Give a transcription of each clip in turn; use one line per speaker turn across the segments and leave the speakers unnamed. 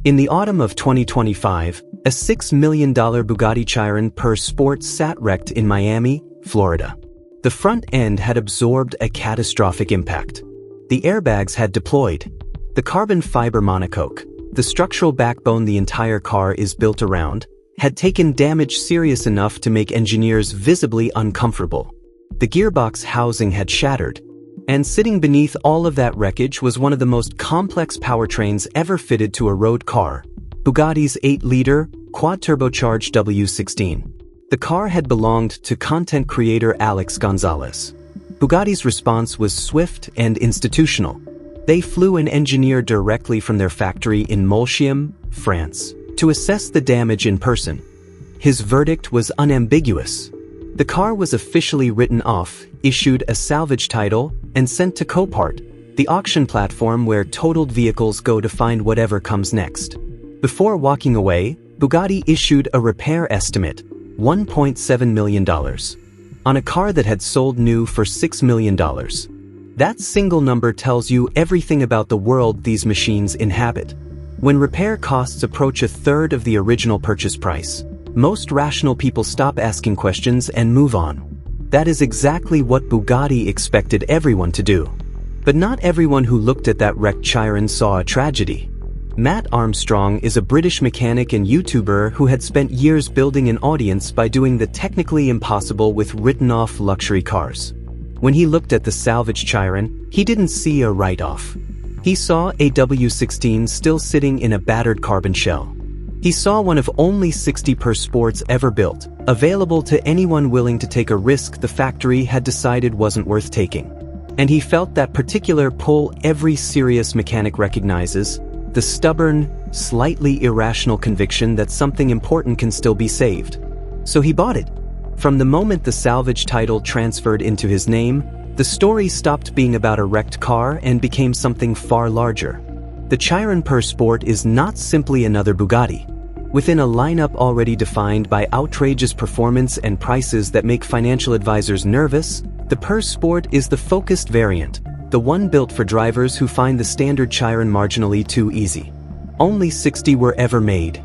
In the autumn of 2025, a $6 million Bugatti Chiron Per Sport sat wrecked in Miami, Florida. The front end had absorbed a catastrophic impact. The airbags had deployed. The carbon fiber monocoque, the structural backbone the entire car is built around, had taken damage serious enough to make engineers visibly uncomfortable. The gearbox housing had shattered, and sitting beneath all of that wreckage was one of the most complex powertrains ever fitted to a road car, Bugatti's 8-liter, quad-turbocharged W16. The car had belonged to content creator Alex Gonzalez. Bugatti's response was swift and institutional. They flew an engineer directly from their factory in Molsheim, France, to assess the damage in person. His verdict was unambiguous. The car was officially written off, issued a salvage title, and sent to Copart, the auction platform where totaled vehicles go to find whatever comes next. Before walking away, Bugatti issued a repair estimate, $1.7 million, on a car that had sold new for $6 million. That single number tells you everything about the world these machines inhabit. When repair costs approach a third of the original purchase price, most rational people stop asking questions and move on. That is exactly what Bugatti expected everyone to do. But not everyone who looked at that wrecked Chiron saw a tragedy. Matt Armstrong is a British mechanic and YouTuber who had spent years building an audience by doing the technically impossible with written-off luxury cars. When he looked at the salvaged Chiron, he didn't see a write-off. He saw a W16 still sitting in a battered carbon shell. He saw one of only 60 Per Sports ever built, available to anyone willing to take a risk the factory had decided wasn't worth taking. And he felt that particular pull every serious mechanic recognizes, the stubborn, slightly irrational conviction that something important can still be saved. So he bought it. From the moment the salvage title transferred into his name, the story stopped being about a wrecked car and became something far larger. The Chiron Per Sport is not simply another Bugatti. Within a lineup already defined by outrageous performance and prices that make financial advisors nervous, the Per Sport is the focused variant, the one built for drivers who find the standard Chiron marginally too easy. Only 60 were ever made.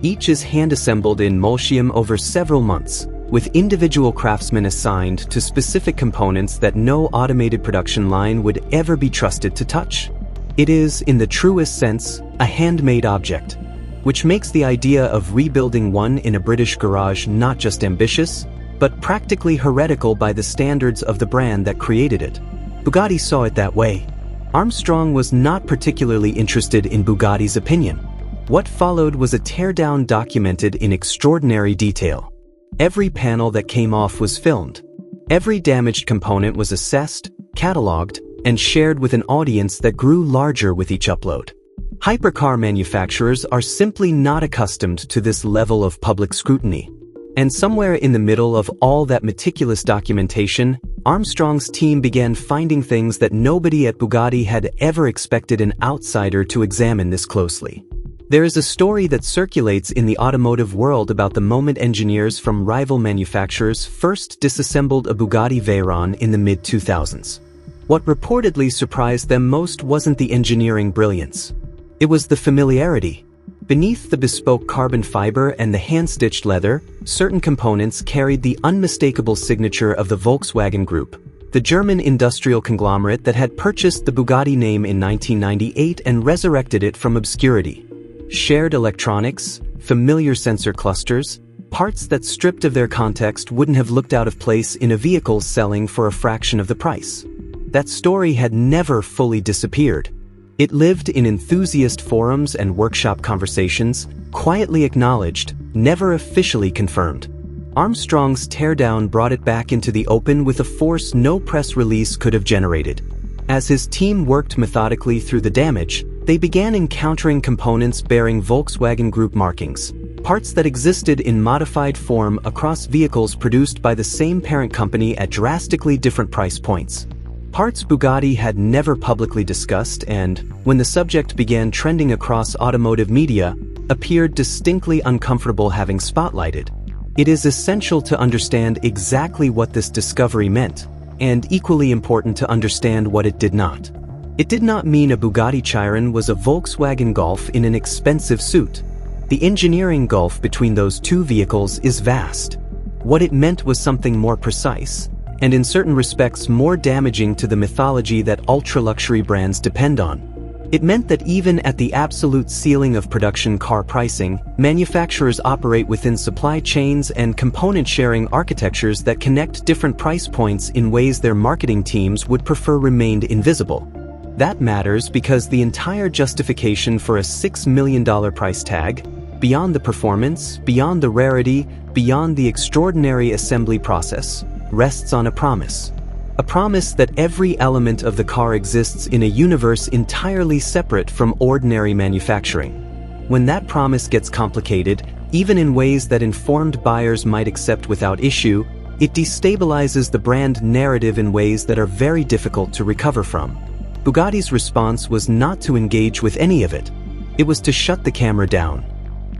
Each is hand-assembled in Molsheim over several months, with individual craftsmen assigned to specific components that no automated production line would ever be trusted to touch. It is, in the truest sense, a handmade object, which makes the idea of rebuilding one in a British garage not just ambitious, but practically heretical by the standards of the brand that created it. Bugatti saw it that way. Armstrong was not particularly interested in Bugatti's opinion. What followed was a teardown documented in extraordinary detail. Every panel that came off was filmed. Every damaged component was assessed, catalogued, and shared with an audience that grew larger with each upload. Hypercar manufacturers are simply not accustomed to this level of public scrutiny. And somewhere in the middle of all that meticulous documentation, Armstrong's team began finding things that nobody at Bugatti had ever expected an outsider to examine this closely. There is a story that circulates in the automotive world about the moment engineers from rival manufacturers first disassembled a Bugatti Veyron in the mid-2000s. What reportedly surprised them most wasn't the engineering brilliance. It was the familiarity. Beneath the bespoke carbon fiber and the hand-stitched leather, certain components carried the unmistakable signature of the Volkswagen Group, the German industrial conglomerate that had purchased the Bugatti name in 1998 and resurrected it from obscurity. Shared electronics, familiar sensor clusters, parts that stripped of their context wouldn't have looked out of place in a vehicle selling for a fraction of the price. That story had never fully disappeared. It lived in enthusiast forums and workshop conversations, quietly acknowledged, never officially confirmed. Armstrong's teardown brought it back into the open with a force no press release could have generated. As his team worked methodically through the damage, they began encountering components bearing Volkswagen Group markings, parts that existed in modified form across vehicles produced by the same parent company at drastically different price points. Parts Bugatti had never publicly discussed and, when the subject began trending across automotive media, appeared distinctly uncomfortable having spotlighted. It is essential to understand exactly what this discovery meant, and equally important to understand what it did not. It did not mean a Bugatti Chiron was a Volkswagen Golf in an expensive suit. The engineering gulf between those two vehicles is vast. What it meant was something more precise, and in certain respects more damaging to the mythology that ultra-luxury brands depend on. It meant that even at the absolute ceiling of production car pricing, manufacturers operate within supply chains and component-sharing architectures that connect different price points in ways their marketing teams would prefer remained invisible. That matters because the entire justification for a $6 million price tag, beyond the performance, beyond the rarity, beyond the extraordinary assembly process, rests on a promise. A promise that every element of the car exists in a universe entirely separate from ordinary manufacturing. When that promise gets complicated, even in ways that informed buyers might accept without issue, it destabilizes the brand narrative in ways that are very difficult to recover from. Bugatti's response was not to engage with any of it. It was to shut the camera down.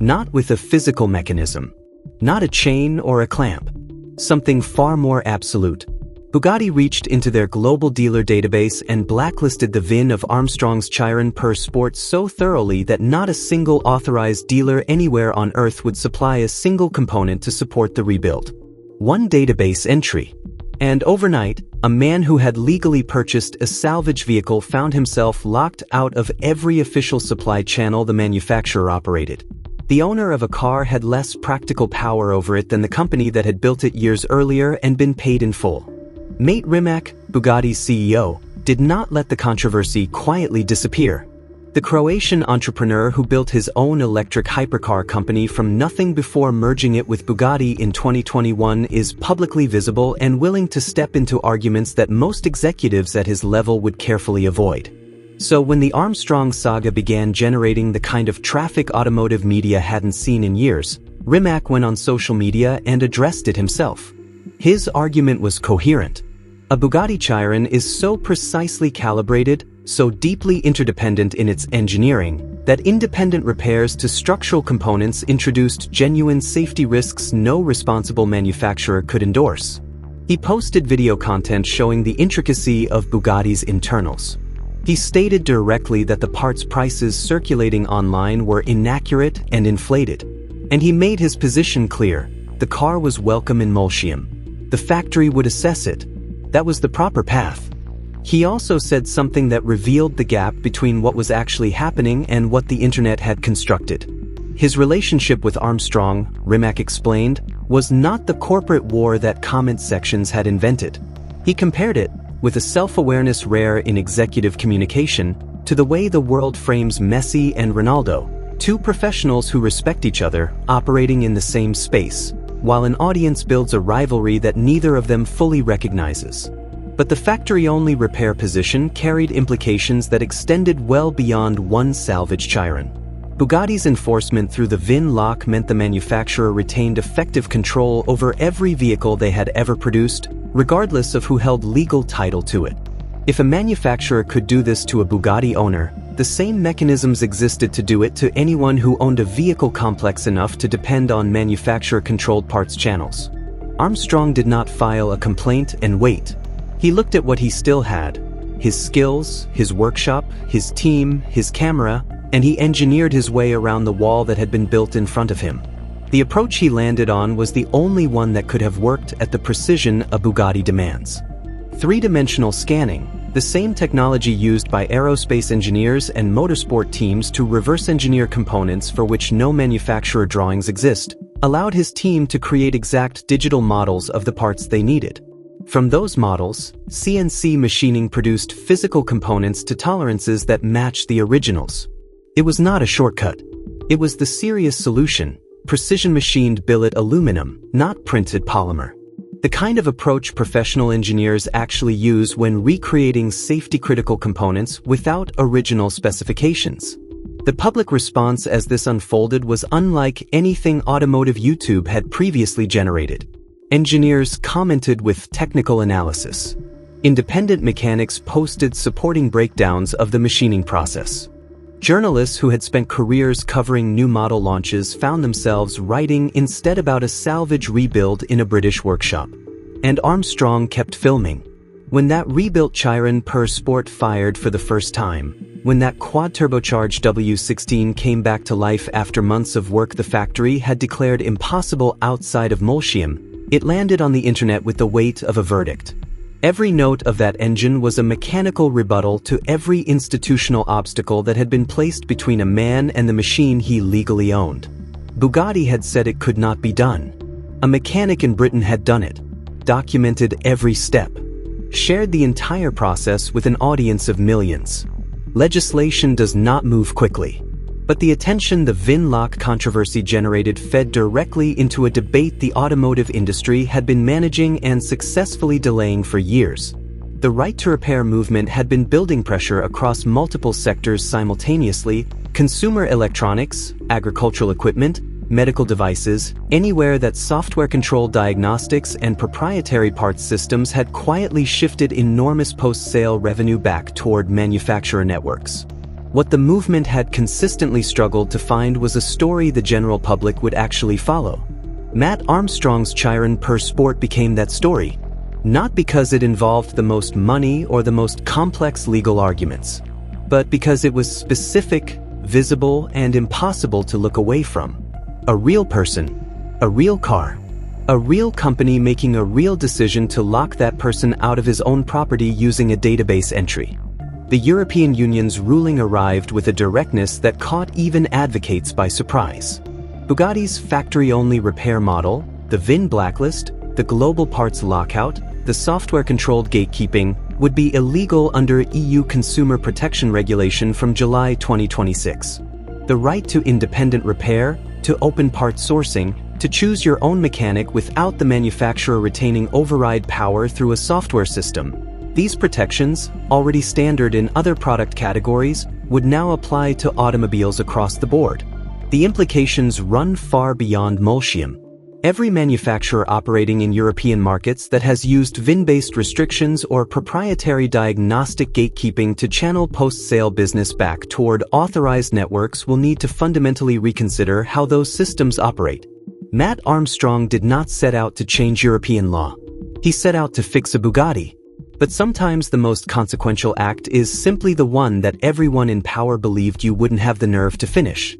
Not with a physical mechanism. Not a chain or a clamp. Something far more absolute. Bugatti reached into their global dealer database and blacklisted the VIN of Armstrong's Chiron per Sport so thoroughly that not a single authorized dealer anywhere on Earth would supply a single component to support the rebuild. One database entry. And overnight, a man who had legally purchased a salvage vehicle found himself locked out of every official supply channel the manufacturer operated. The owner of a car had less practical power over it than the company that had built it years earlier and been paid in full. Mate Rimac, Bugatti's CEO, did not let the controversy quietly disappear. The Croatian entrepreneur who built his own electric hypercar company from nothing before merging it with Bugatti in 2021 is publicly visible and willing to step into arguments that most executives at his level would carefully avoid. So when the Armstrong saga began generating the kind of traffic automotive media hadn't seen in years, Rimac went on social media and addressed it himself. His argument was coherent. A Bugatti Chiron is so precisely calibrated, so deeply interdependent in its engineering, that independent repairs to structural components introduced genuine safety risks no responsible manufacturer could endorse. He posted video content showing the intricacy of Bugatti's internals. He stated directly that the parts prices circulating online were inaccurate and inflated. And he made his position clear: the car was welcome in Molsheim. The factory would assess it. That was the proper path. He also said something that revealed the gap between what was actually happening and what the internet had constructed. His relationship with Armstrong, Rimac explained, was not the corporate war that comment sections had invented. He compared it, with a self-awareness rare in executive communication, to the way the world frames Messi and Ronaldo, two professionals who respect each other, operating in the same space, while an audience builds a rivalry that neither of them fully recognizes. But the factory-only repair position carried implications that extended well beyond one salvage Chiron. Bugatti's enforcement through the VIN lock meant the manufacturer retained effective control over every vehicle they had ever produced, regardless of who held legal title to it. If a manufacturer could do this to a Bugatti owner, the same mechanisms existed to do it to anyone who owned a vehicle complex enough to depend on manufacturer-controlled parts channels. Armstrong did not file a complaint and wait. He looked at what he still had: his skills, his workshop, his team, his camera, and he engineered his way around the wall that had been built in front of him. The approach he landed on was the only one that could have worked at the precision a Bugatti demands. Three-dimensional scanning, the same technology used by aerospace engineers and motorsport teams to reverse engineer components for which no manufacturer drawings exist, allowed his team to create exact digital models of the parts they needed. From those models, CNC machining produced physical components to tolerances that matched the originals. It was not a shortcut. It was the serious solution: precision-machined billet aluminum, not printed polymer. The kind of approach professional engineers actually use when recreating safety-critical components without original specifications. The public response as this unfolded was unlike anything automotive YouTube had previously generated. Engineers commented with technical analysis. Independent mechanics posted supporting breakdowns of the machining process. Journalists who had spent careers covering new model launches found themselves writing instead about a salvage rebuild in a British workshop. And Armstrong kept filming. When that rebuilt Chiron Per Sport fired for the first time, when that quad-turbocharged W16 came back to life after months of work the factory had declared impossible outside of Molsheim, it landed on the internet with the weight of a verdict. Every note of that engine was a mechanical rebuttal to every institutional obstacle that had been placed between a man and the machine he legally owned. Bugatti had said it could not be done. A mechanic in Britain had done it, documented every step, shared the entire process with an audience of millions. Legislation does not move quickly, but the attention the VIN lock controversy generated fed directly into a debate the automotive industry had been managing and successfully delaying for years. The right-to-repair movement had been building pressure across multiple sectors simultaneously: consumer electronics, agricultural equipment, medical devices, anywhere that software-controlled diagnostics and proprietary parts systems had quietly shifted enormous post-sale revenue back toward manufacturer networks. What the movement had consistently struggled to find was a story the general public would actually follow. Matt Armstrong's Chiron Per Sport became that story, not because it involved the most money or the most complex legal arguments, but because it was specific, visible, and impossible to look away from. A real person, a real car, a real company making a real decision to lock that person out of his own property using a database entry. The European Union's ruling arrived with a directness that caught even advocates by surprise. Bugatti's factory-only repair model, the VIN blacklist, the global parts lockout, the software-controlled gatekeeping, would be illegal under EU consumer protection regulation from July 2026. The right to independent repair, to open parts sourcing, to choose your own mechanic without the manufacturer retaining override power through a software system. These protections, already standard in other product categories, would now apply to automobiles across the board. The implications run far beyond Molsheim. Every manufacturer operating in European markets that has used VIN-based restrictions or proprietary diagnostic gatekeeping to channel post-sale business back toward authorized networks will need to fundamentally reconsider how those systems operate. Matt Armstrong did not set out to change European law. He set out to fix a Bugatti. But sometimes the most consequential act is simply the one that everyone in power believed you wouldn't have the nerve to finish.